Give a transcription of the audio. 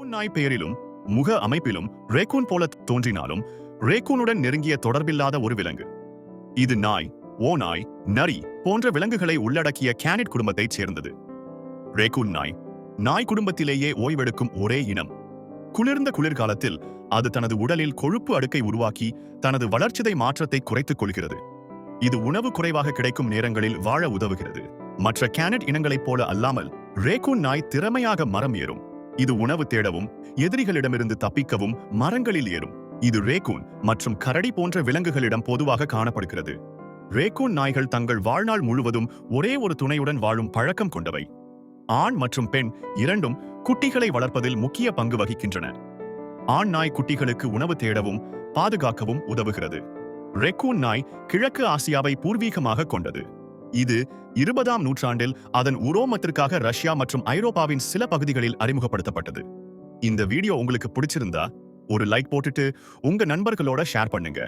ரேக்கூன் நாய் பெயரிலும் முக அமைப்பிலும் ரேக்கூன் போல தோன்றினாலும் ரேக்கூனுடன் நெருங்கிய தொடர்பில்லாத ஒரு விலங்கு. இது நாய், ஓநாய், நரி போன்ற விலங்குகளை உள்ளடக்கிய கேனிட் குடும்பத்தைச் சேர்ந்தது. ரேக்கூன் நாய் நாய் குடும்பத்திலேயே ஓய்வெடுக்கும் ஒரே இனம். குளிர்ந்த குளிர்காலத்தில் அது தனது உடலில் கொழுப்பு அடுக்கை உருவாக்கி தனது வளர்ச்சிதை மாற்றத்தை குறைத்துக் கொள்கிறது. இது உணவு குறைவாக கிடைக்கும் நேரங்களில் வாழ உதவுகிறது. மற்ற கேனட் இனங்களைப் போல அல்லாமல் ரேக்கூன் நாய் திறமையாக மரம் ஏறும். இது உணவு தேடவும் எதிரிகளிடமிருந்து தப்பிக்கவும் மரங்களில் ஏறும். இது ரேக்கூன் மற்றும் கரடி போன்ற விலங்குகளிடம் பொதுவாக காணப்படுகிறது. ரேக்கூன் நாய்கள் தங்கள் வாழ்நாள் முழுவதும் ஒரே ஒரு துணையுடன் வாழும் பழக்கம் கொண்டவை. ஆண் மற்றும் பெண் இரண்டும் குட்டிகளை வளர்ப்பதில் முக்கிய பங்கு வகிக்கின்றன. ஆண் நாய் குட்டிகளுக்கு உணவு தேடவும் பாதுகாக்கவும் உதவுகிறது. ரேக்கூன் நாய் கிழக்கு ஆசியாவை பூர்வீகமாக கொண்டது. இது 20ஆம் நூற்றாண்டில் அதன் உரோமத்திற்காக ரஷ்யா மற்றும் ஐரோப்பாவின் சில பகுதிகளில் அறிமுகப்படுத்தப்பட்டது. இந்த வீடியோ உங்களுக்கு பிடிச்சிருந்தா ஒரு லைக் போட்டுட்டு உங்க நண்பர்களோட ஷேர் பண்ணுங்க.